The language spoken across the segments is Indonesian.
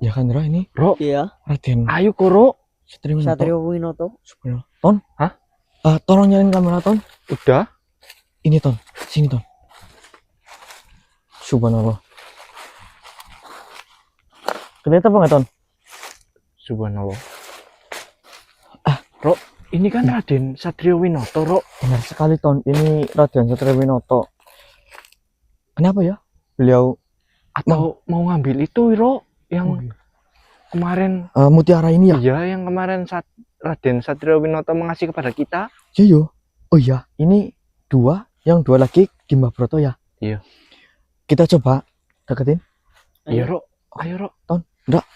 Ya kan Ra ini? Ro, Iya. Raden. ayo Koro. Satrio Winoto. Ton? Hah? Tolong nyalain kamera Ton. Udah. Ini Ton, sini Ton. Subhanallah. Kelihatan apa nggak Ton? Subhanallah. Ro, ini kan Raden Satrio Winoto, Ro. Benar sekali Ton, ini Raden Satrio Winoto. Kenapa ya? Beliau Atau mau ngambil itu, Ro, yang kemarin mutiara ini ya? Iya, yang kemarin Raden Satrio Winoto mengasih kepada kita. Iya. Oh iya, ini yang dua lagi di Mbah Broto ya? Iya. Kita coba deketin. Iya, Ro. Ayo, Ro. Ton, enggak.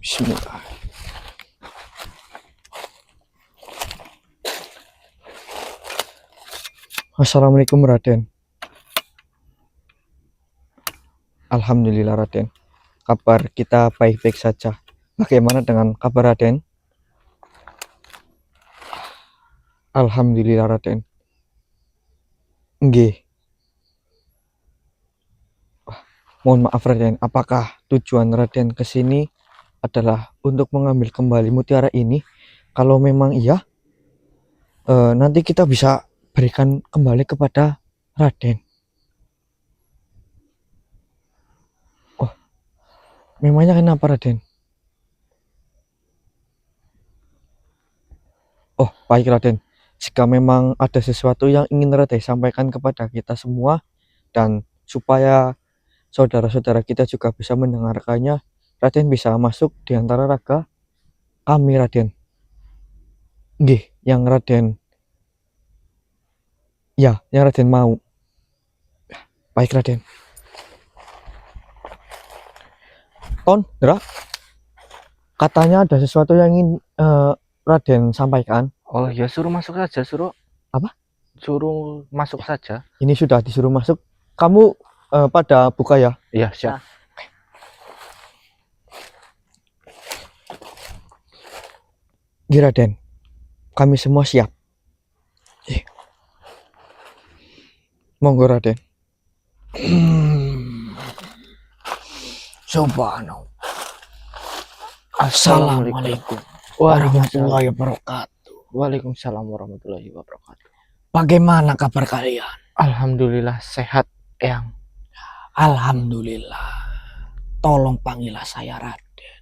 Bismillah. Assalamualaikum Raden. Alhamdulillah Raden. Kabar kita baik-baik saja. Bagaimana dengan kabar Raden? Alhamdulillah Raden. Nggih. Mohon maaf Raden, apakah tujuan Raden ke sini adalah untuk mengambil kembali mutiara ini? Kalau memang iya, nanti kita bisa berikan kembali kepada Raden. Oh, memangnya kenapa Raden? Oh, baik Raden. Jika memang ada sesuatu yang ingin Raden sampaikan kepada kita semua, dan supaya saudara-saudara kita juga bisa mendengarkannya, Raden bisa masuk di antara raga kami Raden. Nggih, yang Raden mau. Baik Raden. Ton, Dra, katanya ada sesuatu yang ingin Raden sampaikan. Oh ya, suruh masuk saja, suruh. Apa? Suruh masuk saja. Ini sudah disuruh masuk. Kamu pada buka ya? Iya, siap. Nggih Raden, kami semua siap. Monggo Raden. Subhanallah. Assalamualaikum warahmatullahi wabarakatuh. Waalaikumsalam warahmatullahi wabarakatuh. Bagaimana kabar kalian? Alhamdulillah sehat, Eyang. Alhamdulillah. Tolong panggillah saya Raden.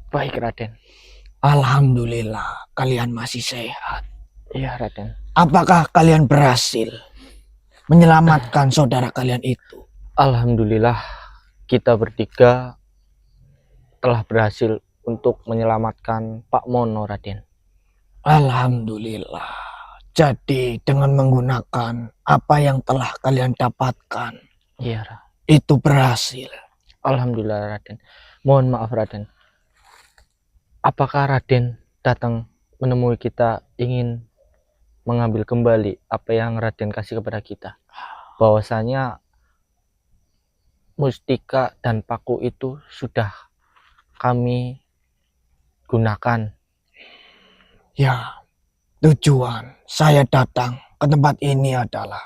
Baik, Raden. Alhamdulillah kalian masih sehat. Iya, Raden. Apakah kalian berhasil menyelamatkan saudara kalian itu? Alhamdulillah kita bertiga telah berhasil untuk menyelamatkan Pak Mono, Raden. Alhamdulillah. Jadi dengan menggunakan apa yang telah kalian dapatkan, iya, Raden, itu berhasil. Alhamdulillah, Raden. Mohon maaf, Raden. Apakah Raden datang menemui kita ingin mengambil kembali apa yang Raden kasih kepada kita? Bahwasanya mustika dan paku itu sudah kami gunakan. Ya, tujuan saya datang ke tempat ini adalah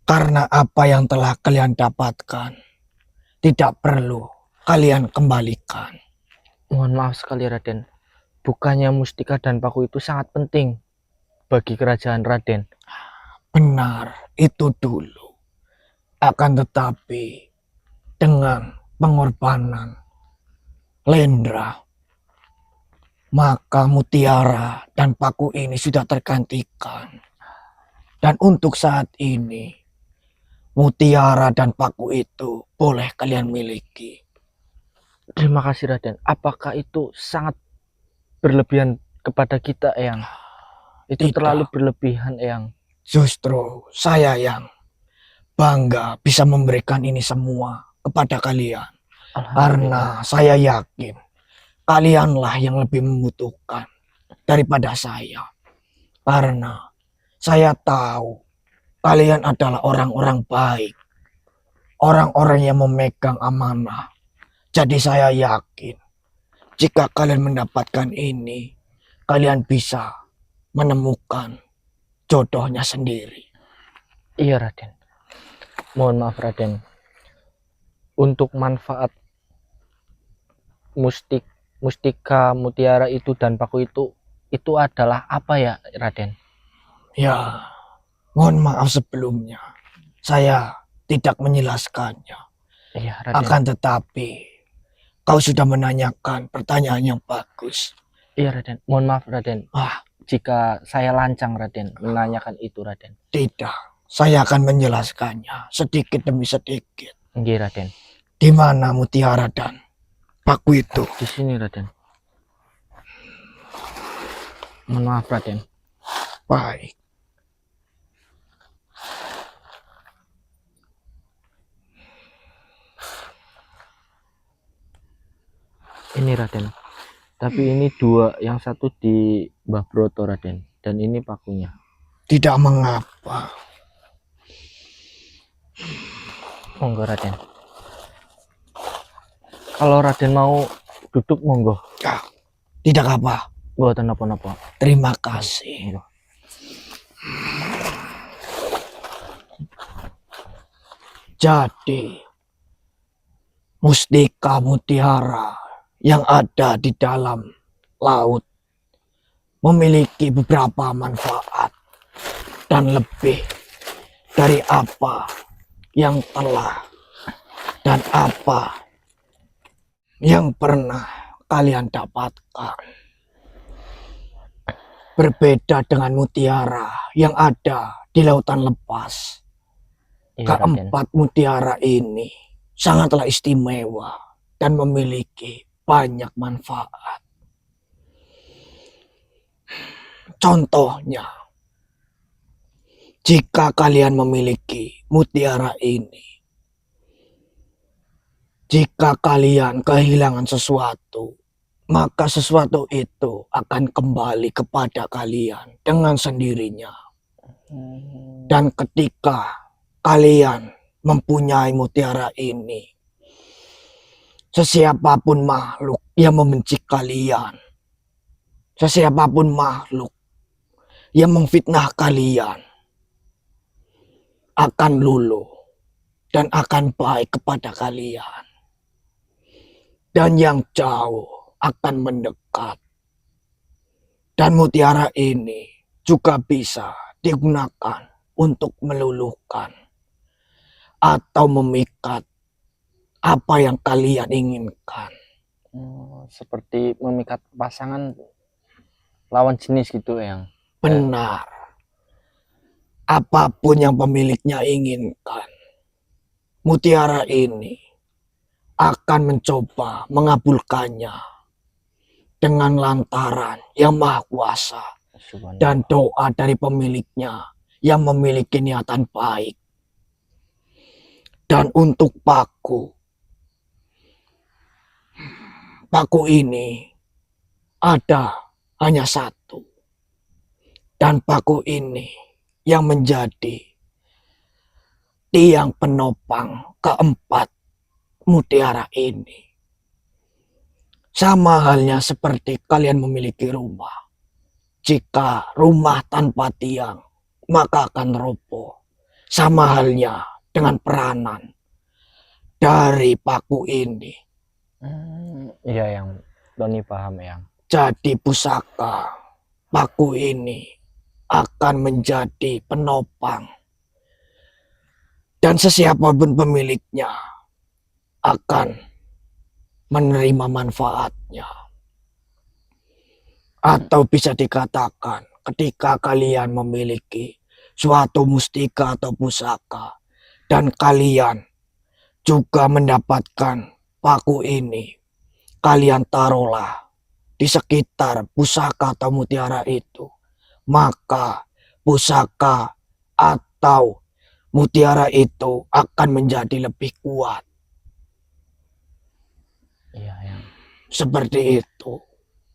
karena apa yang telah kalian dapatkan tidak perlu kalian kembalikan. Mohon maaf sekali, Raden. Bukannya mustika dan paku itu sangat penting bagi kerajaan Raden? Benar, itu dulu. Akan tetapi dengan pengorbanan Lendra, maka mutiara dan paku ini sudah tergantikan. Dan untuk saat ini, mutiara dan paku itu boleh kalian miliki. Terima kasih, Raden. Apakah itu sangat berlebihan kepada kita, Eyang? Itu Tidak. terlalu berlebihan, Eyang. Justru saya yang bangga bisa memberikan ini semua kepada kalian. Karena saya yakin kalianlah yang lebih membutuhkan daripada saya. Karena saya tahu kalian adalah orang-orang baik. Orang-orang yang memegang amanah. Jadi saya yakin jika kalian mendapatkan ini, kalian bisa menemukan jodohnya sendiri. Iya, Raden. Mohon maaf, Raden. untuk manfaat mustika mutiara itu dan paku itu adalah apa ya Raden? Ya, mohon maaf sebelumnya. Saya tidak menjelaskannya. Iya Raden. Akan tetapi, kau sudah menanyakan pertanyaan yang bagus. Iya Raden. Mohon maaf Raden. Ah, Jika saya lancang Raden menanyakan itu Raden. tidak. Saya akan menjelaskannya sedikit demi sedikit. Nggih Raden. Di mana mutiara dan paku itu? Di sini Raden. Mohon maaf Raden. Baik. Ini Raden. Tapi ini dua, yang satu di Mbah Broto Raden, dan ini pakunya. Tidak mengapa. Monggo Raden. Kalau Raden mau duduk monggo. Ya, tidak apa. Mboten napa-napa. Terima kasih. Monggo. Jadi, mustika mutiara yang ada di dalam laut memiliki beberapa manfaat dan lebih dari apa yang telah dan apa yang pernah kalian dapatkan. Berbeda dengan mutiara yang ada di lautan lepas. Iya Raden. Keempat mutiara ini sangatlah istimewa dan memiliki banyak manfaat. Contohnya, jika kalian memiliki mutiara ini, jika kalian kehilangan sesuatu, maka sesuatu itu akan kembali kepada kalian dengan sendirinya. Dan ketika kalian mempunyai mutiara ini, sesiapapun makhluk yang membenci kalian, sesiapapun makhluk yang memfitnah kalian, akan luluh dan akan baik kepada kalian. Dan yang jauh akan mendekat. Dan mutiara ini juga bisa digunakan untuk meluluhkan atau memikat apa yang kalian inginkan. Seperti memikat pasangan lawan jenis gitu yang. Benar. Apapun yang pemiliknya inginkan, mutiara ini akan mencoba mengabulkannya dengan lantaran yang maha kuasa dan doa dari pemiliknya yang memiliki niatan baik. Dan untuk paku ini ada hanya satu. Dan paku ini yang menjadi tiang penopang keempat mutiara ini. Sama halnya seperti kalian memiliki rumah. Jika rumah tanpa tiang, maka akan roboh. Sama halnya dengan peranan dari paku ini. Iya yang Doni paham yang. Jadi pusaka paku ini akan menjadi penopang. Dan sesiapapun pemiliknya akan menerima manfaatnya. Atau bisa dikatakan ketika kalian memiliki suatu mustika atau pusaka dan kalian juga mendapatkan paku ini, kalian taruhlah di sekitar pusaka atau mutiara itu, maka pusaka atau mutiara itu akan menjadi lebih kuat. Iya yang. Seperti itu.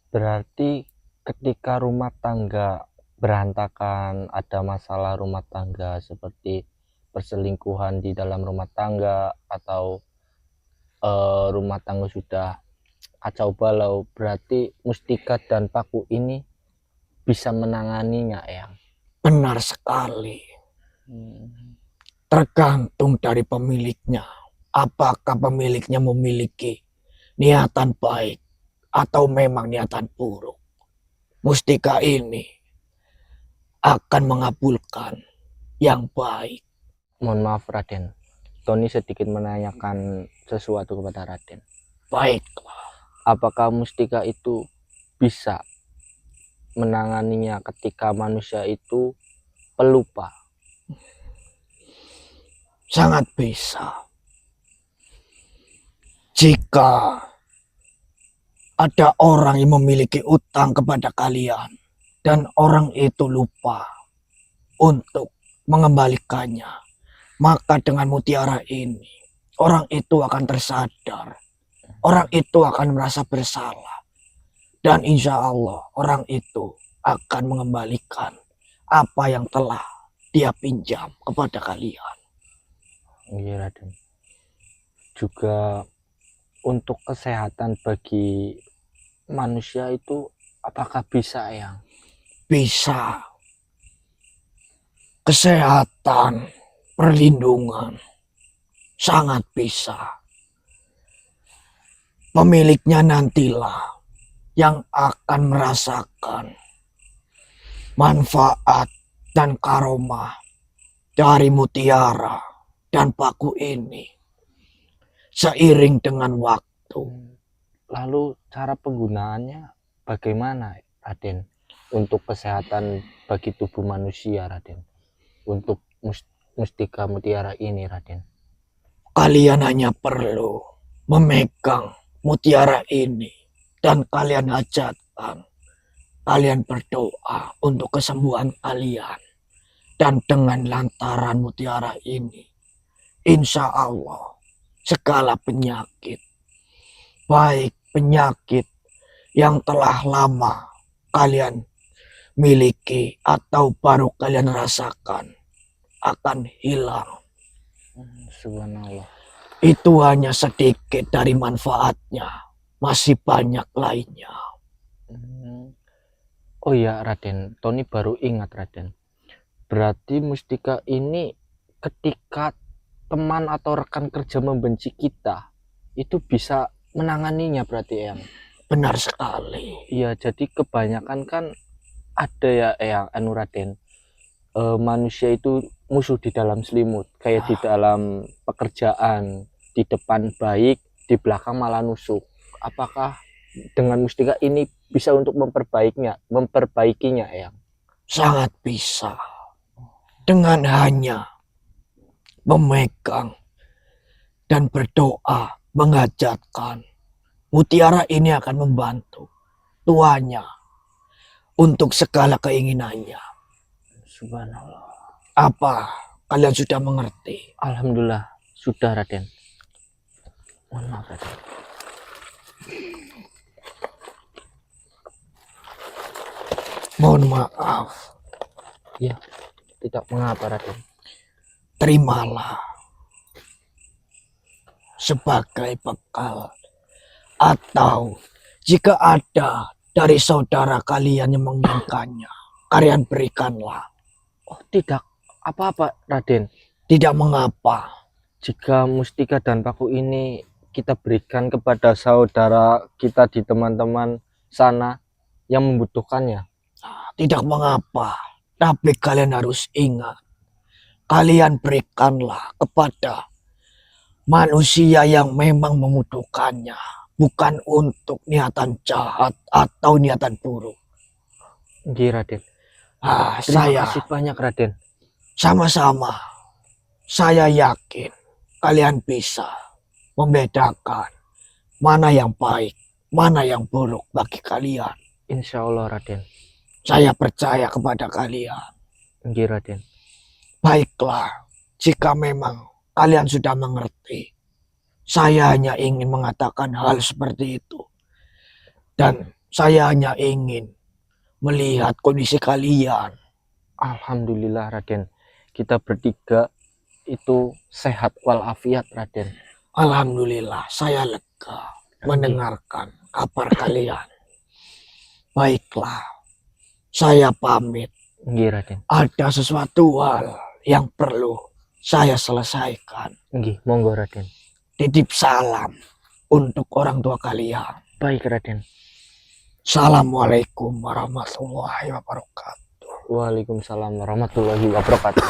Berarti ketika rumah tangga berantakan, ada masalah rumah tangga seperti perselingkuhan di dalam rumah tangga atau rumah tangga sudah kacau balau, berarti mustika dan paku ini bisa menanganinya yang. Benar sekali. Tergantung dari pemiliknya apakah pemiliknya memiliki niatan baik atau memang niatan buruk. Mustika ini akan mengabulkan yang baik. Mohon maaf Raden, Tony sedikit menanyakan sesuatu kepada Raden. Baiklah, Apakah mustika itu bisa menanganinya ketika manusia itu pelupa? sangat bisa. Jika ada orang yang memiliki utang kepada kalian dan orang itu lupa untuk mengembalikannya, maka dengan mutiara ini orang itu akan tersadar, orang itu akan merasa bersalah, dan insya Allah orang itu akan mengembalikan apa yang telah dia pinjam kepada kalian. Iya Raden. Juga untuk kesehatan bagi manusia itu apakah bisa yang Bisa. Kesehatan, perlindungan, sangat bisa. Pemiliknya nantilah yang akan merasakan manfaat dan karomah dari mutiara dan paku ini seiring dengan waktu. lalu cara penggunaannya bagaimana Raden untuk kesehatan bagi tubuh manusia Raden, untuk mustika mutiara ini Raden? Kalian hanya perlu memegang mutiara ini dan kalian hajatkan. Kalian berdoa untuk kesembuhan kalian. Dan dengan lantaran mutiara ini, insya Allah segala penyakit, baik penyakit yang telah lama kalian miliki atau baru kalian rasakan, akan hilang. Subhanallah. Itu hanya sedikit dari manfaatnya, masih banyak lainnya. Oh ya Raden, Tony baru ingat Raden. Berarti mustika ini ketika teman atau rekan kerja membenci kita, itu bisa menanganinya berarti yang. Benar sekali. Iya, jadi kebanyakan kan ada ya yang Raden, manusia itu musuh di dalam selimut, kayak di dalam pekerjaan, di depan baik, di belakang malah nusuk. Apakah dengan mustika ini bisa untuk memperbaikinya yang? Sangat bisa. Dengan hanya memegang dan berdoa, menghajatkan, mutiara ini akan membantu tuannya untuk segala keinginannya. Subhanallah. Apa kalian sudah mengerti? Alhamdulillah sudah Raden. Mohon maaf Raden. Mohon maaf. Ya, tidak mengapa Raden. Terimalah sebagai bekal, atau jika ada dari saudara kalian yang menginginkannya, kalian berikanlah. Oh tidak apa-apa Raden, Tidak mengapa. jika mustika dan paku ini kita berikan kepada saudara kita di teman-teman sana yang membutuhkannya. Tidak mengapa. Tapi kalian harus ingat, kalian berikanlah kepada manusia yang memang membutuhkannya, bukan untuk niatan jahat atau niatan buruk. Nggih Raden. Terima Saya kasih banyak Raden. sama-sama. Saya yakin kalian bisa membedakan mana yang baik, mana yang buruk bagi kalian. Insya Allah Raden. Saya percaya kepada kalian. Nggih Raden. Baiklah, jika memang kalian sudah mengerti, saya hanya ingin mengatakan hal seperti itu. Dan saya hanya ingin melihat kondisi kalian. Alhamdulillah Raden, kita bertiga itu sehat walafiat Raden. Alhamdulillah, saya lega mendengarkan kabar kalian. Baiklah, saya pamit. Nggih Raden. Ada sesuatu hal yang perlu saya selesaikan. Nggih, monggo Raden. titip salam untuk orang tua kalian. Baik Raden. Assalamualaikum warahmatullahi wabarakatuh. Waalaikumsalam warahmatullahi wabarakatuh.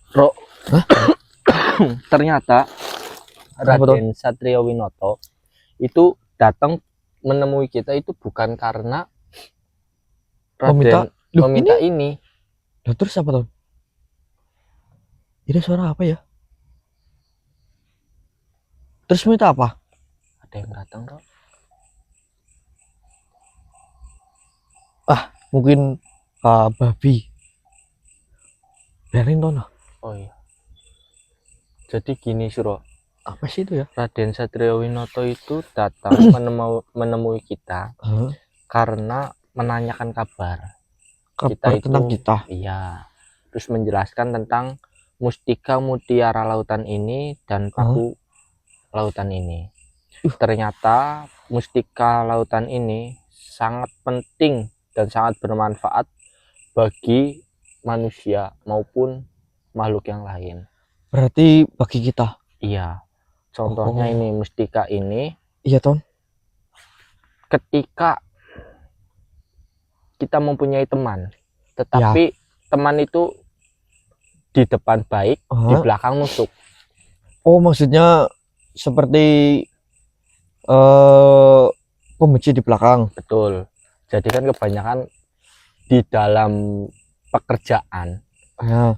Bro, ternyata Raden Satrio Winoto itu datang menemui kita itu bukan karena Raden meminta ini. Lah terus apa Ton? Ini suara apa ya? Terus minta apa? Ada yang datang, Bro. Mungkin babi. Biarin Ton. Oh iya. Jadi gini, Suro. Apa sih itu ya? Raden Satrio Winoto itu datang menemui kita karena menanyakan kabar. Kabar tentang kita. Iya. Terus menjelaskan tentang mustika mutiara lautan ini dan paku lautan ini. Ternyata mustika lautan ini sangat penting dan sangat bermanfaat bagi manusia maupun makhluk yang lain. Berarti bagi kita. Iya. Contohnya ini mustika ini. Iya Ton. Ketika kita mempunyai teman, tetapi teman itu di depan baik, di belakang nusuk. Oh, maksudnya seperti pembenci di belakang. Betul. Jadi kan kebanyakan di dalam pekerjaan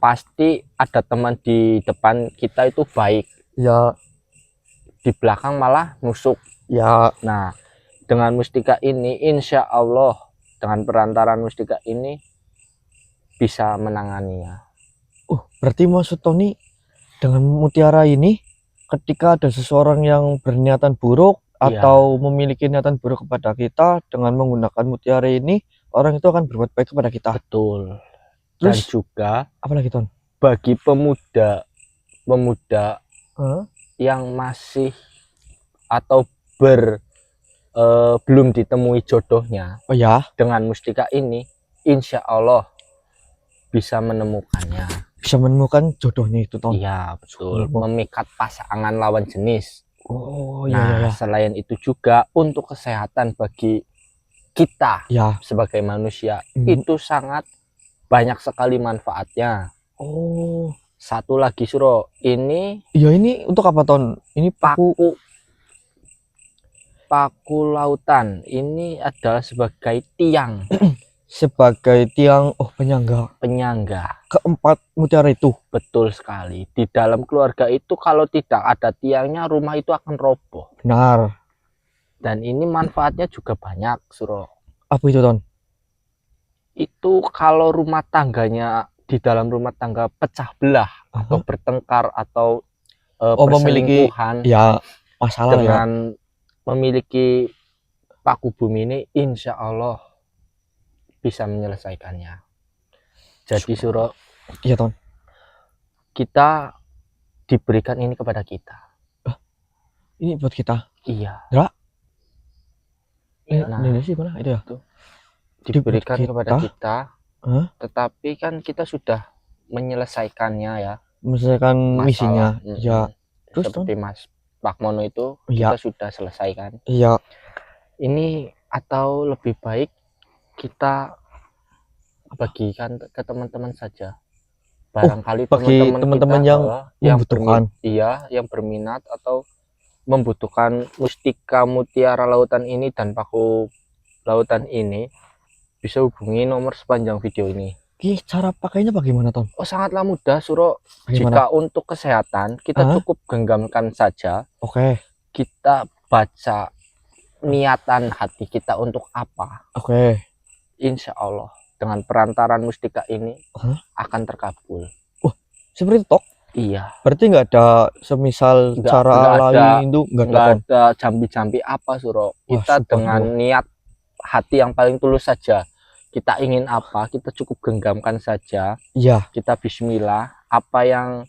pasti ada teman di depan kita itu baik. Ya. Di belakang malah nusuk. Ya. Nah, dengan mustika ini, insya Allah dengan perantaran mustika ini bisa menanganinya. Berarti maksud Tony dengan mutiara ini, ketika ada seseorang yang berniatan buruk atau memiliki niatan buruk kepada kita, dengan menggunakan mutiara ini, orang itu akan berbuat baik kepada kita. Betul. Terus dan juga apalagi Ton? Bagi pemuda yang masih atau belum ditemui jodohnya, dengan mustika ini, insya Allah bisa menemukannya. Bisa menemukan jodohnya itu Ton? Iya betul. Memikat pasangan lawan jenis. Oh iya. Selain itu juga untuk kesehatan bagi kita sebagai manusia itu sangat banyak sekali manfaatnya. Oh. Satu lagi Suro, ini. Iya, ini untuk apa Ton? Ini paku lautan. Ini adalah sebagai tiang. Sebagai tiang penyangga keempat mutiara itu. Betul sekali. Di dalam keluarga itu kalau tidak ada tiangnya, rumah itu akan roboh. Benar. Dan ini manfaatnya juga banyak Suro. Apa itu Ton? Itu kalau rumah tangganya, di dalam rumah tangga pecah belah atau bertengkar atau perselingkuhan, masalah dengan memiliki paku bumi ini, insya Allah bisa menyelesaikannya. Jadi Suro, iya Ton, kita diberikan ini kepada kita. Ini buat kita? Iya. Ini sih mana itu ya? Diberikan kepada kita, tetapi kan kita sudah menyelesaikannya ya. Menyelesaikan misinya. Ya. Terus seperti Mas Pakmono itu kita sudah selesaikan. Iya. Ini atau lebih baik kita bagikan ke teman-teman saja. Barangkali teman-teman yang membutuhkan. Yang berminat atau membutuhkan mustika mutiara lautan ini dan paku lautan ini, bisa hubungi nomor sepanjang video ini. Cara pakainya bagaimana Ton? Sangatlah mudah Suro. Jika untuk kesehatan kita cukup genggamkan saja. Kita baca niatan hati kita untuk apa. Insya Allah dengan perantaran mustika ini akan terkabul. Seperti itu toh? Iya. Berarti nggak ada semisal cara lain itu nggak ada jambi-jambi apa Suro. Kita dengan niat hati yang paling tulus saja. Kita ingin apa, kita cukup genggamkan saja. Iya. Kita bismillah, apa yang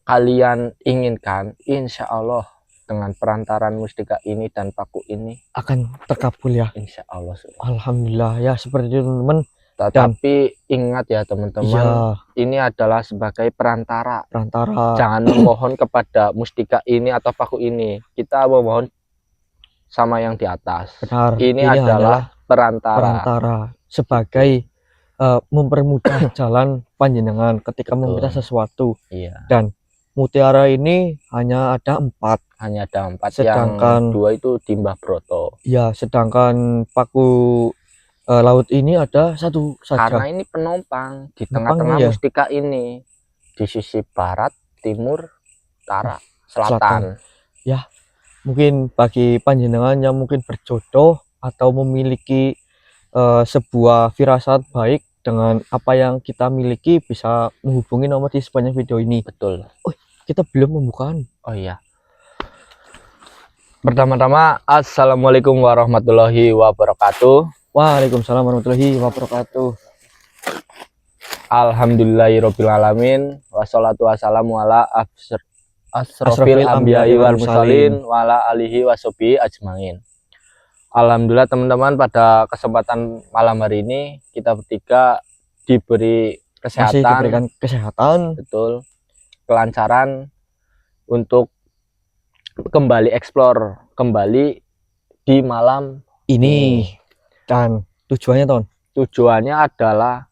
kalian inginkan, insya Allah dengan perantaran mustika ini dan paku ini akan terkabul ya. Insya Allah. Alhamdulillah ya, seperti itu teman-teman. Tetapi ingat ya teman-teman, Iya, ini adalah sebagai perantara. perantara. Jangan memohon kepada mustika ini atau paku ini. Kita memohon sama yang di atas. Benar. Ini hanyalah adalah perantara. perantara sebagai mempermudah jalan panjenengan ketika meminta Betul. sesuatu. Iya. Dan mutiara ini hanya ada 4. Hanya ada 4, Sedangkan- yang 2 itu di Mbah Broto. Ya, sedangkan paku laut ini ada 1 Karena saja. ini penopang di Penopangnya tengah-tengah ya. mustika ini, di sisi barat, timur, utara, selatan. Mungkin bagi panjenengan yang mungkin berjodoh atau memiliki sebuah firasat baik dengan apa yang kita miliki, bisa menghubungi nomor di sepanjang video ini. Betul. Kita belum membukaan. Oh iya. Pertama-tama, assalamualaikum warahmatullahi wabarakatuh. Waalaikumsalam warahmatullahi wabarakatuh. Alhamdulillahirobbilalamin. Wassalatu wassalamu ala asrofil Asrofil anbiya'i wal mursalin. mursalin wa ala alihi washabihi ajmain. Alhamdulillah teman-teman, pada kesempatan malam hari ini kita bertiga diberi Masih kesehatan, diberikan kesehatan. betul, kelancaran untuk kembali eksplor kembali di malam Ini dan tujuannya Ton, tujuannya adalah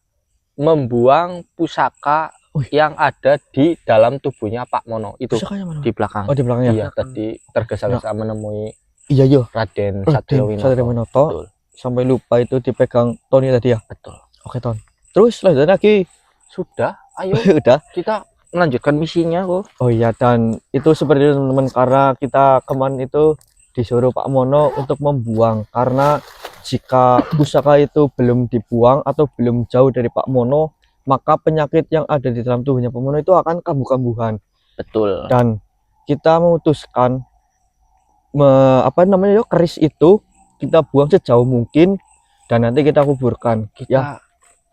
membuang pusaka yang ada di dalam tubuhnya Pak Mono itu pusakanya mana? di belakang. Oh, di belakangnya. Iya, tadi tergesa-gesa menemui Iya, yo. Raden Satrio Satrio Winoto. Betul, Sampai lupa itu dipegang Tony tadi ya. betul. Oke Ton. Terus lanjut lagi. Sudah, ayo Udah. kita melanjutkan misinya kok. Oh iya, dan itu seperti itu teman-teman, karena kita kemarin itu disuruh Pak Mono untuk membuang, karena jika pusaka itu belum dibuang atau belum jauh dari Pak Mono, maka penyakit yang ada di dalam tubuhnya Pak Mono itu akan kambuh-kambuhan. Betul. Dan kita memutuskan keris itu kita buang sejauh mungkin dan nanti kita kuburkan. Kita Ya,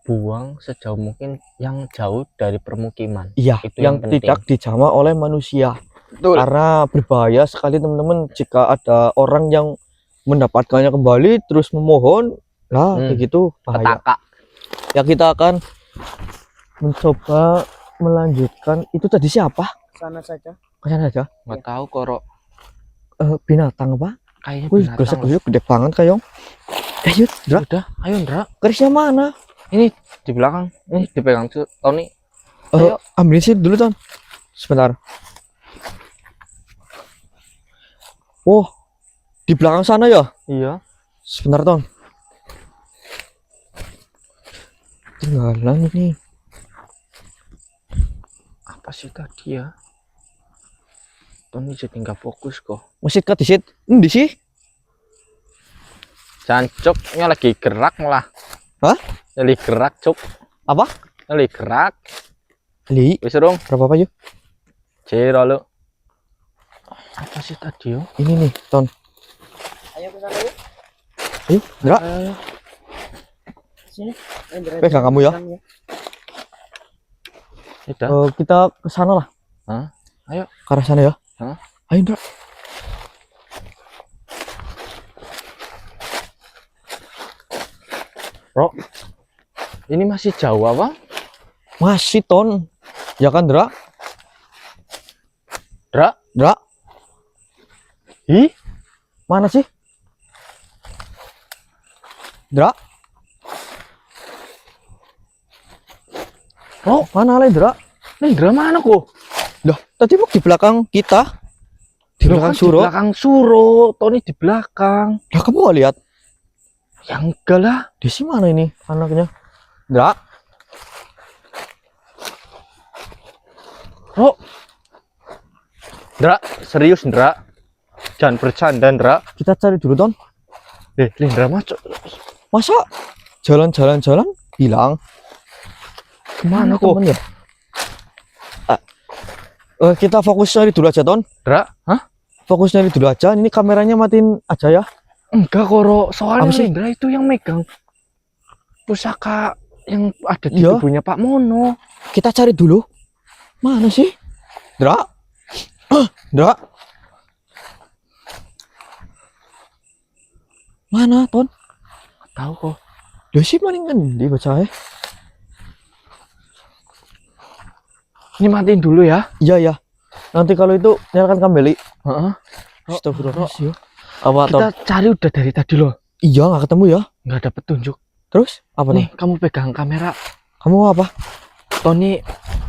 buang sejauh mungkin yang jauh dari permukiman. iya, Itu yang yang penting. tidak dijamah oleh manusia. Betul. Karena berbahaya sekali teman-teman jika ada orang yang mendapatkannya kembali terus memohon, begitu bahaya. Petaka. Ya, kita akan mencoba melanjutkan. Itu tadi siapa? Sana saja. Kesana aja. Nggak tahu koro. Binatang apa? Kayaknya Wih, binatang. gresek gede banget kayong. Ayo, Dra. Udah, ayo Ndra. Kerisnya mana? Ini di belakang. Ini dipegang Tony. Ayo. Ambilin sih dulu Ton. Sebentar. Oh, di belakang sana ya? Iya. Sebentar Ton. Tinggalan ini. Apa sih tadi ya? Tony jadi nggak fokus kok. Masih ke disit. Di sih? Jancuknya lagi gerak malah. Hah? Lagi gerak, Cuk. Apa? Lagi gerak. Li, Wis dong. berapa apa yuk? Ciro lu. Apa sih tadi yo? Ini nih, Ton. Ayo ke sana yuk. Ayo, Dra. Sini. Indra, Pegang kamu ya. pegang Udah. Kita ke sana lah. Hah? Ayo. Ke arah sana ya. Hah? Ayo, Dra. Bro. Ini masih jauh apa? Masih Ton. Ya kan, Dra? Dra? Dra, Ih, mana sih? Dra? Oh, mana lagi, Dra? Indra mana kok? Loh, tadi mau di belakang kita. Di belakang Suro. Di belakang Suro, Tony di belakang. Lah, kamu gak lihat? Ya enggak lah. Di sini mana ini anaknya? Dra? Bro. Ndra, serius Ndra. Jangan bercanda Ndra. Kita cari dulu, Ton. Lindra masuk. Masa jalan-jalan hilang? Kemana kok? temen ya? Kita fokus cari dulu aja, Ton. Ndra? Hah? Fokus cari dulu aja. Ini kameranya matiin aja ya. Enggak Koro. Soalnya Apa sih? Lindra itu yang megang pusaka yang ada di Iya. tubuhnya Pak Mono. Kita cari dulu. Mana sih? Dra? Dra? Mana, Ton? Tahu kok. Lho sih maling ngendi bocah? Ini matiin dulu ya. Iya ya. Nanti kalau itu nyalakan kembali. Heeh. Astagfirullahaladzim. Apa Kita Ton? cari udah dari tadi loh. Iya nggak ketemu ya. Nggak ada petunjuk. Terus apa Nih, nih? kamu pegang kamera. Kamu apa? Tony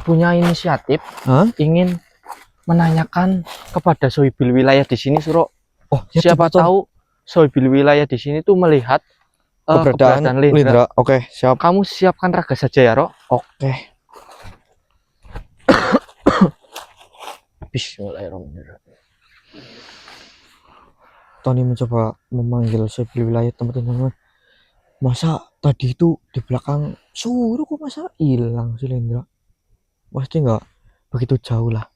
punya inisiatif Hah? ingin menanyakan kepada sohibil wilayah di sini, Suro. Oh ya, Siapa coba, Ton. tahu sohibil wilayah di sini tuh melihat keberadaan Lindra. Lindra. Oke siap. Kamu siapkan raga saja ya, Ro. Oke. Bismillahirrahmanirrahim. Tony mencoba memanggil sohibil wilayah teman-teman. Masa tadi itu di belakang suruh kok masa hilang si Lindra? Pasti nggak begitu jauh lah.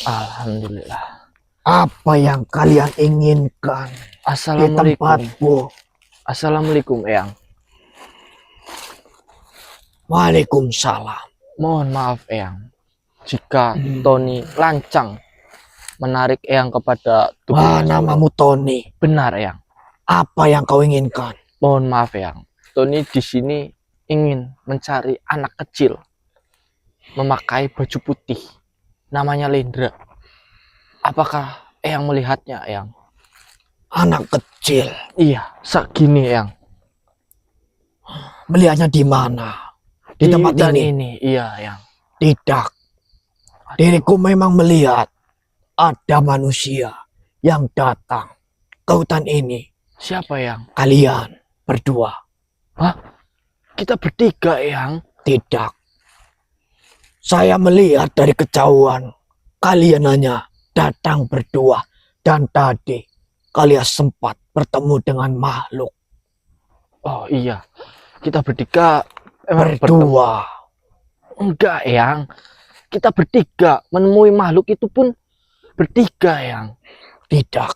Alhamdulillah. Apa yang kalian inginkan di Assalamualaikum. tempatku? Assalamualaikum, Eyang. Waalaikumsalam. Mohon maaf, Eyang. Jika Tony lancang menarik Eyang kepada Wah, tubuh namamu Tony. benar, Eyang. Apa yang kau inginkan? Mohon maaf, Eyang. Tony di sini ingin mencari anak kecil memakai baju putih. Namanya Lindra. Apakah Eyang melihatnya, Eyang? Anak kecil. Iya, segini, Eyang. Melihatnya di mana? Di tempat hutan ini? Iya, Eyang. Tidak. Diriku memang melihat ada manusia yang datang ke hutan ini. Siapa, Eyang? Kalian berdua. Kita bertiga, Eyang. Tidak. Saya melihat dari kejauhan. Kalian hanya datang berdua. Dan tadi kalian sempat bertemu dengan makhluk. Oh iya, kita bertiga emang bertemu. Berdua. Enggak, Eyang. Kita bertiga menemui makhluk itu pun bertiga, Eyang. Tidak.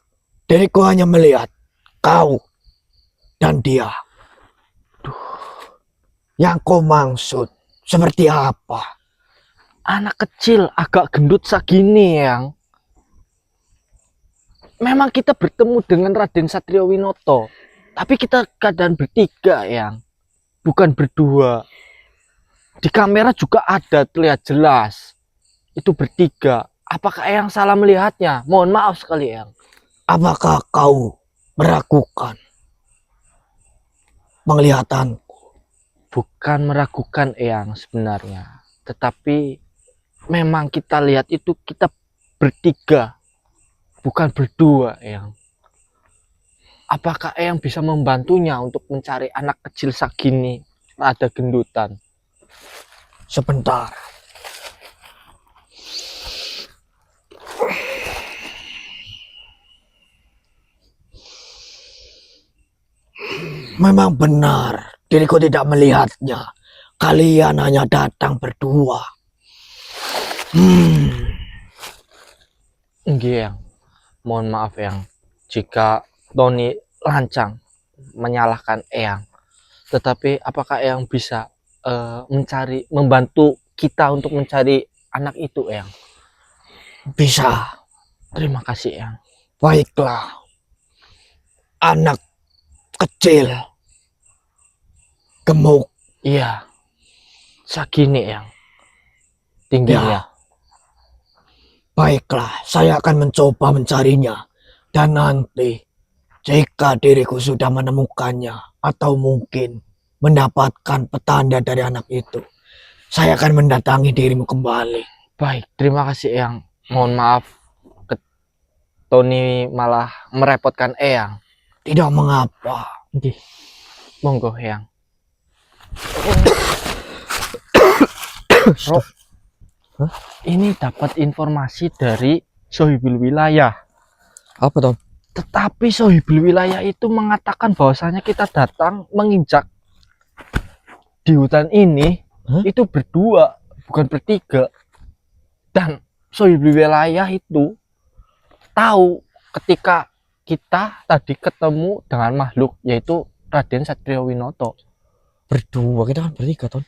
Diriku hanya melihat kau dan dia. Yang kau maksud seperti apa? Anak kecil agak gendut segini, Eyang. Memang kita bertemu dengan Raden Satrio Winoto, tapi kita keadaan bertiga, Eyang. Bukan berdua. Di kamera juga ada terlihat jelas. Itu bertiga. Apakah Eyang salah melihatnya? Mohon maaf sekali, Eyang. Apakah kau meragukan penglihatan? Bukan meragukan, Eyang, sebenarnya. Tetapi memang kita lihat itu kita bertiga. Bukan berdua, Eyang. Apakah Eyang bisa membantunya untuk mencari anak kecil segini ada gendutan? Sebentar. Memang benar, diriku tidak melihatnya. Kalian hanya datang berdua. Enggak, Eyang. Mohon maaf, Eyang. Jika Tony lancang menyalahkan Eyang. Tetapi apakah Eyang bisa membantu kita untuk mencari anak itu, Eyang? Bisa. Terima kasih, Eyang. Baiklah. Anak kecil. Gemuk. Iya. Segini, Eyang. Tingginya. Baiklah, saya akan mencoba mencarinya. Dan nanti, jika diriku sudah menemukannya, atau mungkin mendapatkan petanda dari anak itu, saya akan mendatangi dirimu kembali. Baik, terima kasih, Eyang. Mohon maaf, Tony malah merepotkan Eyang. Tidak mengapa. Nggih. Monggo, Eyang. Rob, ini dapat informasi dari Sohibil Wilayah. Apa Ton? Tetapi Sohibil Wilayah itu mengatakan bahwasanya kita datang menginjak di hutan ini itu berdua, bukan bertiga. Dan Sohibil Wilayah itu tahu ketika kita tadi ketemu dengan makhluk yaitu Raden Satrio Winoto. Berdua kita kan bertiga Ton.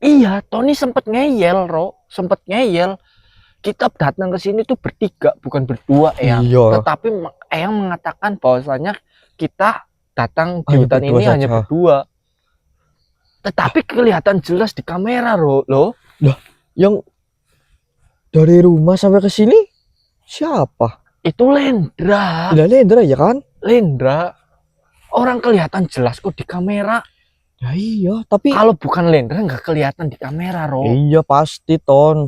Iya, Tony sempet ngeyel, Ro. Sempet ngeyel. kita datang ke sini tuh bertiga, bukan berdua, Eyang. Iya. Tetapi Eyang mengatakan bahwasanya kita datang di Hanya hutan berdua ini hanya saja. berdua. Tetapi kelihatan jelas di kamera, loh. Yang dari rumah sampai ke sini siapa? Itu Lendra. Lah Lendra ya kan? Lendra. Orang kelihatan jelas kok di kamera. Ya iya, tapi Kalau bukan Lendra nggak kelihatan di kamera, Ro. iya pasti Ton.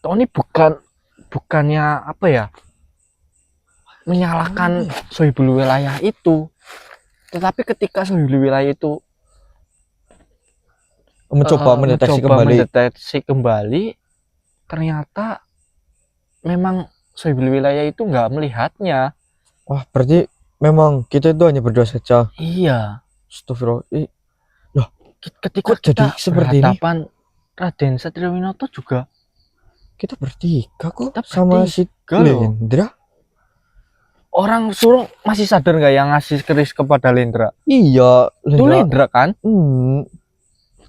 Tony bukannya apa ya? Menyalahkan sohibul wilayah itu. Tetapi ketika sohibul wilayah itu Mencoba mendeteksi kembali. ternyata memang sohibul wilayah itu nggak melihatnya. Wah, berarti memang kita itu hanya berdua saja. Iya. Astagfirullah. Ketika Kok jadi kita seperti ini? berhadapan Raden Satriawinoto juga Kita bertiga kok Kita sama si bertiga loh. Lendra. orang suruh masih sadar nggak yang ngasih keris kepada Lendra? Iya, Itu Lendra kan?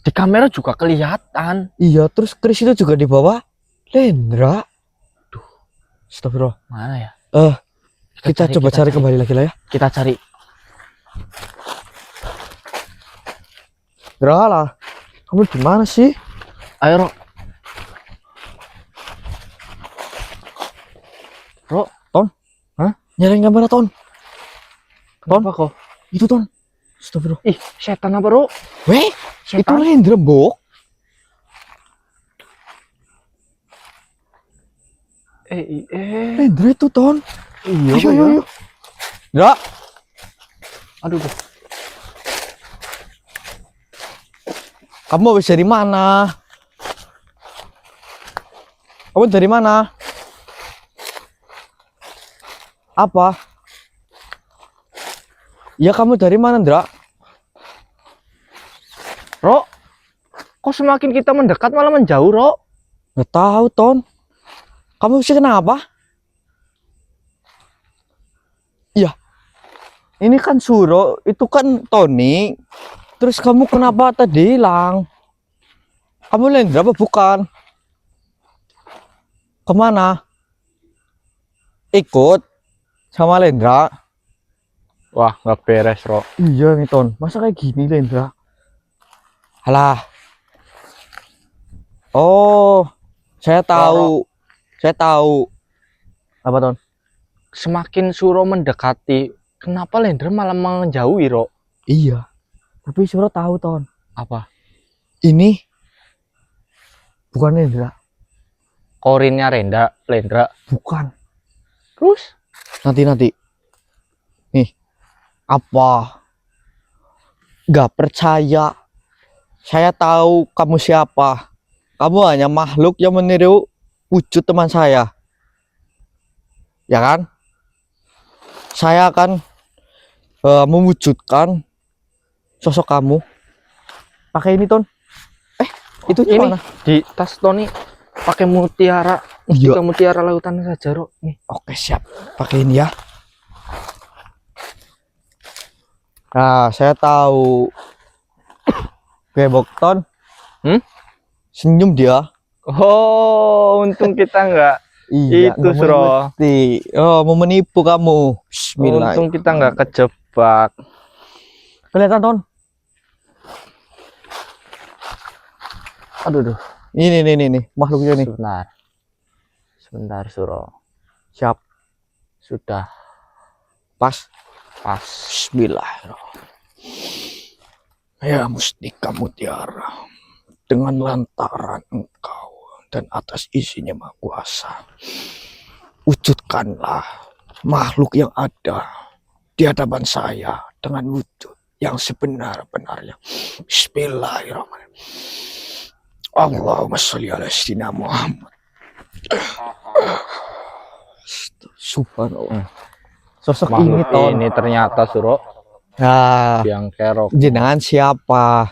Di kamera juga kelihatan. Iya, terus Chris itu juga di bawah Lendra. Duh. Astagfirullah. Mana ya? Kita coba cari kembali lagi lah ya. Kita cari. Lah, kamu di mana sih? Ayo, Ro. Nyalain kamera Ton. Kenapa kok? Itu Ton. Astagfirullah. Ih, setan apa, Ro? Weh, itu Setan. Lendra, Bok. Lendra itu Ton. Iya, Ayo, ayo, ayo. Ndra, Aduh, kamu habis dari mana? Kamu dari mana? Apa? Ya kamu dari mana, Ndra? Ro. Kok semakin kita mendekat malah menjauh, Ro? Nggak tahu, Ton. Kamu sih kenapa? Iya. Ini kan Suro, itu kan Tony. Terus kamu kenapa tadi hilang? Kamu Lendra apa bukan? Kemana? Ikut sama Lendra? Wah, nggak beres, Ro. Iya nih Ton, masa kayak gini Lendra? Alah. Oh, saya tahu. Saya tahu. Apa Ton? Semakin Suro mendekati, kenapa Lendra malah menjauhi, Ro? Iya. Tapi Suro tahu Ton. Apa? Ini bukan Lendra. Korinnya Lendra. Bukan. Terus? Nanti. Nih. Apa? Gak percaya. Saya tahu kamu siapa. Kamu hanya makhluk yang meniru wujud teman saya. Ya kan? Saya akan mewujudkan sosok kamu. Pakai ini, Ton. Itu Ini mana? di tas Tony pakai mutiara. Iya. Mustika mutiara lautan saja, Ro. Nih. Oke, siap. Pakai ini ya. Nah, saya tahu. Bebok Ton. Senyum dia. Oh, untung kita nggak Iya, itu, nggak Sro. mengerti. Oh, mau menipu kamu. Bismillah. Untung kita nggak kejebak. Kelihatan, Ton. Aduh, Ini makhluknya nih. Sebentar, Suro. Siap. Sudah Pas. Bismillahirrahmanirrahim. Ya Mustika Mutiara, dengan lantaran engkau dan atas isinya Maha Kuasa, wujudkanlah makhluk yang ada di hadapan saya dengan wujud yang sebenar-benarnya. Bismillahirrahmanirrahim. Allahumma sholli ala sayyidina Muhammad. Subhanallah. Sosok makhluk ini, Ton. ini ternyata, Suro, Nah, yang kerok. jenengan siapa?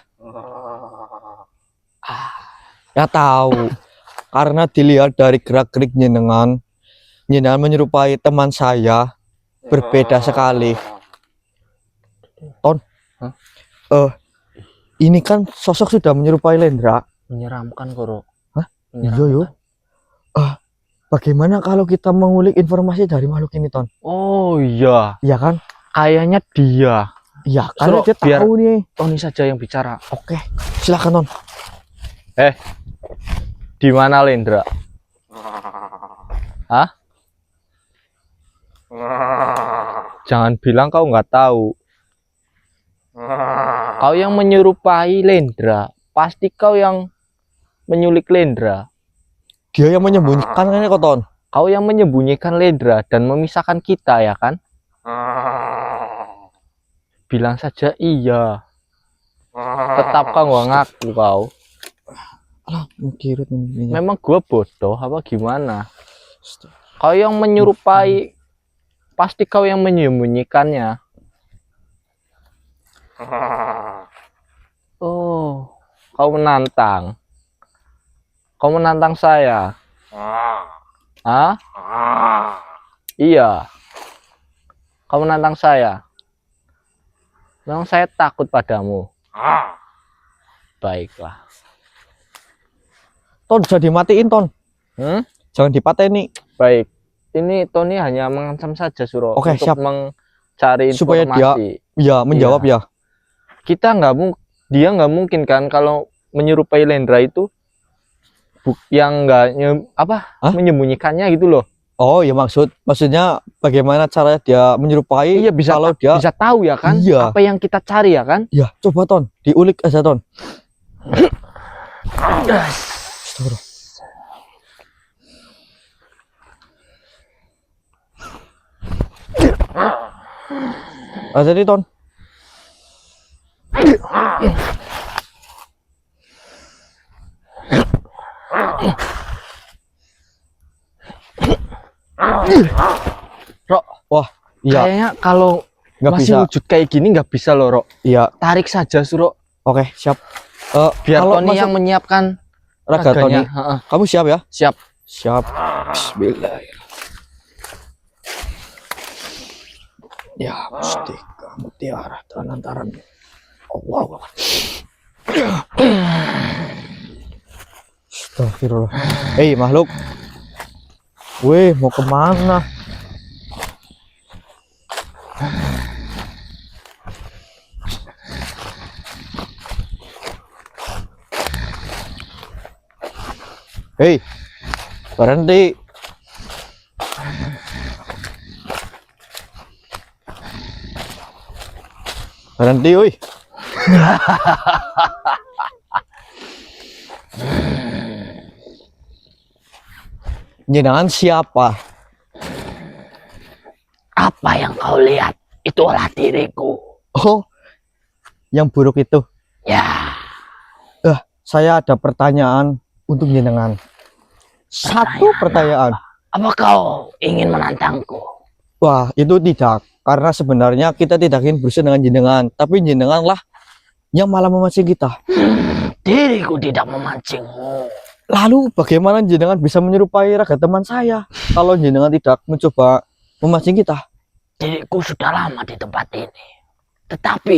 Ya tahu. Karena dilihat dari gerak-gerik jenengan menyerupai teman saya, berbeda sekali. Ton. Ini kan sosok sudah menyerupai Lendra. Menyeramkan, Koro. Hah? Iya, yo. Bagaimana kalau kita mengulik informasi dari makhluk ini, Ton? Oh iya, Iya kan? kayaknya dia. Iya, karena Suruh dia biar- tahu nih. Tony saja yang bicara. Oke, silakan, Ton. Di mana Lendra? Hah? Jangan bilang kau nggak tahu. Kau yang menyerupai Lendra. Pasti kau yang menyulik Lendra. Dia yang menyembunyikan kan kok, Ton? Kau yang menyembunyikan Lendra dan memisahkan kita, ya kan? Bilang saja iya. Tetap kau nggak ngaku kau. Alah, mengkirut mimpinya. Memang gua bodoh apa gimana? Kau yang menyerupai, pasti kau yang menyembunyikannya. Oh, kau menantang. Kau menantang saya. Hah? Iya. Kau menantang saya. Memang saya takut padamu. Baiklah. Ton, jangan dimatiin, Ton. Jangan dipateni. Baik. Ini Tony hanya mengancam saja, Suro. Oke, untuk siap. mencari Supaya dia- informasi. Ya, menjawab ya. Kita dia nggak mungkin kan kalau menyerupai Lendra itu yang nggak Hah? menyembunyikannya gitu loh. Oh, ya maksudnya bagaimana cara dia menyerupai Iya, bisa kalau dia bisa tahu ya kan Iya. apa yang kita cari ya kan. ya coba, Ton, diulik aja, Ton. Astagfirullah. Jadi, Ton. Rok, Wah, iya, kayaknya kalau nggak masih bisa. wujud kayak gini nggak bisa loh, Rok. Iya, Tarik saja, Suro. oke, siap. Biar Kalau Tony masuk yang menyiapkan raga, Tony. raganya. Heeh, Kamu siap ya? siap. Siap. Bismillahirrahmanirrahim. Ya, mesti kamu tiara dan antaran Allah. Astagfirullah. Hei, makhluk. Weh, mau kemana? Hei, berhenti. Berhenti, woi. Jenengan siapa? Apa yang kau lihat? Itulah diriku. Oh, yang buruk itu. Ya, Saya ada pertanyaan untuk jenengan. Satu pertanyaan. apa kau ingin menantangku? Wah, itu tidak. Karena sebenarnya kita tidak ingin berurusan dengan jenengan. Tapi jenenganlah yang malah memancing kita. Diriku tidak memancingmu. Lalu bagaimana jenengan bisa menyerupai raga teman saya? Kalau jenengan tidak mencoba memancing kita. Diriku sudah lama di tempat ini. Tetapi,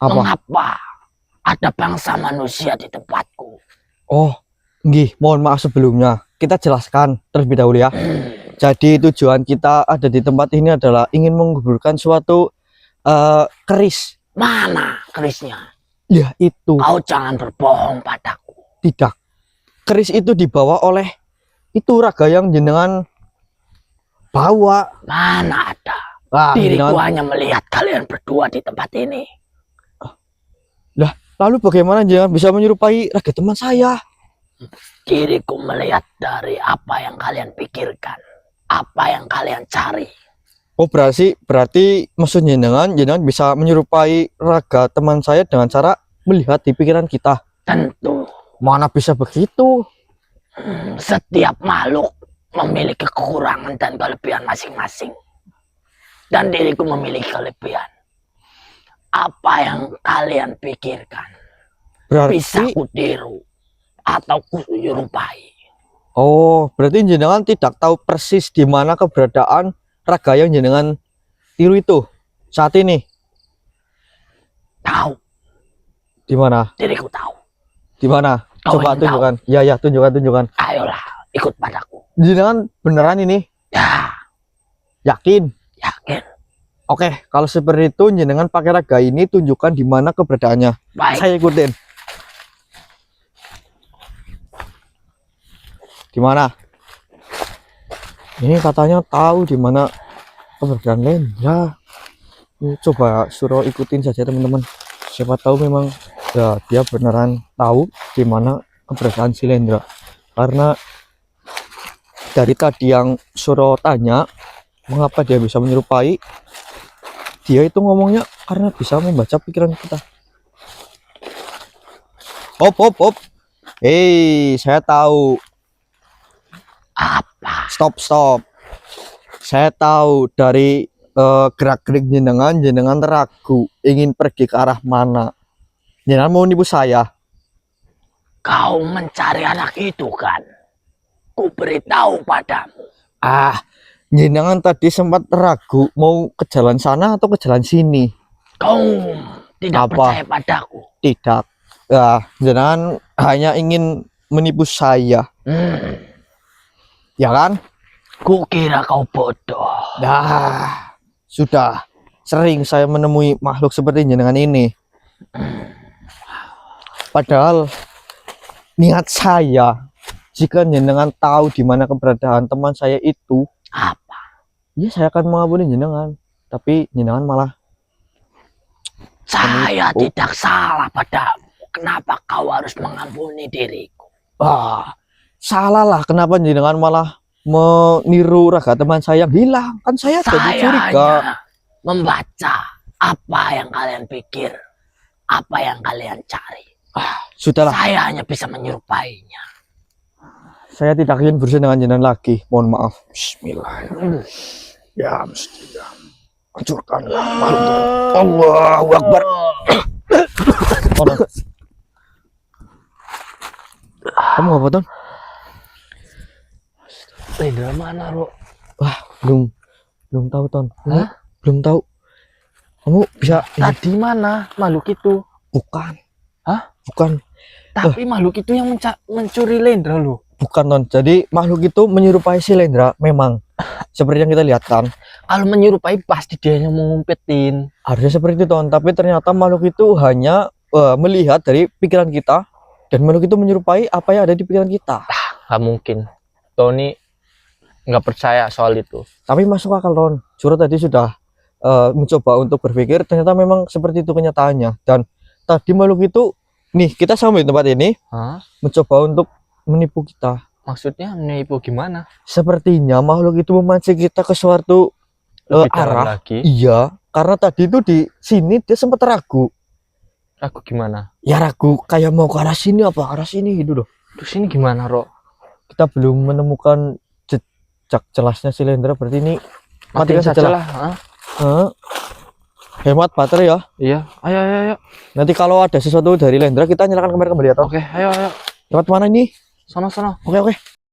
Apa? mengapa ada bangsa manusia di tempatku? Oh, nggih, mohon maaf sebelumnya. Kita jelaskan terlebih dahulu ya. Jadi tujuan kita ada di tempat ini adalah ingin menguburkan suatu keris. Mana kerisnya? Ya, itu Kau jangan berbohong padaku. tidak. Keris itu dibawa oleh itu raga yang jenengan bawa. Mana ada? Wah, Diriku jenengan. hanya melihat kalian berdua di tempat ini. Lalu bagaimana jenengan bisa menyerupai raga teman saya? Diriku melihat dari apa yang kalian pikirkan. Apa yang kalian cari. Oh, berarti maksud jenengan bisa menyerupai raga teman saya dengan cara melihat di pikiran kita. Tentu, Mana bisa begitu? setiap makhluk memiliki kekurangan dan kelebihan masing-masing. Dan diriku memiliki kelebihan. Apa yang kalian pikirkan bisa Berarti kutiru atau kuyerupai. oh, berarti jenengan tidak tahu persis di mana keberadaan raga yang jenengan tiru itu saat ini. Tahu, Di mana? diriku tahu. Di mana? Kau Coba ingin tahu? tunjukkan. Ya, tunjukkan. Ayolah, ikut padaku. jenengan beneran ini? Ya, Yakin? yakin. Oke, kalau seperti itu jenengan pakai raga ini tunjukkan di mana keberadaannya. Baik. Saya ikutin. Di mana? Ini katanya tahu di mana keberadaan Lendra. Ini coba suruh ikutin saja teman-teman. Siapa tahu memang ya dia beneran tahu di mana keberadaan si Lendra. Karena dari tadi yang suruh tanya mengapa dia bisa menyerupai, dia itu ngomongnya karena bisa membaca pikiran kita. Hop. Saya tahu. Apa? Stop. Saya tahu dari gerak-gerik jenengan ragu ingin pergi ke arah mana. Jenengan mau nipu saya. Kau mencari anak itu kan? Ku beritahu padamu. Jenengan tadi sempat ragu mau ke jalan sana atau ke jalan sini. Kau tidak Apa? percaya padaku. Tidak. Jenengan hanya ingin menipu saya. Ya kan? Ku kira kau bodoh. Sudah sering saya menemui makhluk seperti jenengan ini. Padahal niat saya, jika jenengan tahu di mana keberadaan teman saya itu, Apa? ya saya akan mengampuni jenengan. Tapi jenengan malah Saya Penipu. tidak salah padamu. Kenapa kau harus mengampuni diriku? salah lah. Kenapa jenengan malah meniru raga teman saya yang hilang? Kan saya jadi Saya curiga. hanya membaca apa yang kalian pikir, apa yang kalian cari. Sudahlah, Saya hanya bisa menyerupainya. saya tidak ingin berurusan dengan jenengan lagi. Mohon maaf. Bismillahirrahmanirrahim. Ya, mesti hancurkan Allahu Akbar. Kamu apa Ton? Lendra mana, Ro? Belum tahu Ton. Hah? Belum tahu. Kamu bisa Tadi mana makhluk itu? bukan. Hah? Bukan. Tapi makhluk itu yang mencuri Lendra loh. Bukan Ton. Jadi makhluk itu menyerupai si Lendra memang. Seperti yang kita lihat kan. Kalau menyerupai pasti dia yang mengumpetin. Harusnya seperti itu Ton. Tapi ternyata makhluk itu hanya melihat dari pikiran kita. Dan makhluk itu menyerupai apa yang ada di pikiran kita. Gak mungkin. Tony nggak percaya soal itu. Tapi masuk akal Ton. Juro tadi sudah mencoba untuk berpikir. Ternyata memang seperti itu kenyataannya. Dan tadi makhluk itu, nih kita sampai di tempat ini. Hah? Mencoba untuk menipu kita. Maksudnya menipu gimana? Sepertinya makhluk itu memancing kita ke suatu Lebih dalam arah. lagi. Iya, karena tadi itu di sini dia sempat ragu. Aku gimana? Ya ragu kayak mau ke arah sini apa arah sini gitu loh. Terus ini gimana, Ro? Kita belum menemukan jejak jelasnya si Lendra, berarti ini Matiin matikan saja saja lah. Hah? Hemat baterai ya. Iya. Ayo. Nanti kalau ada sesuatu dari Lendra kita nyalakan kamera kembali ya Tom. Oke, ayo. Lewat mana ini? Sono. Oke.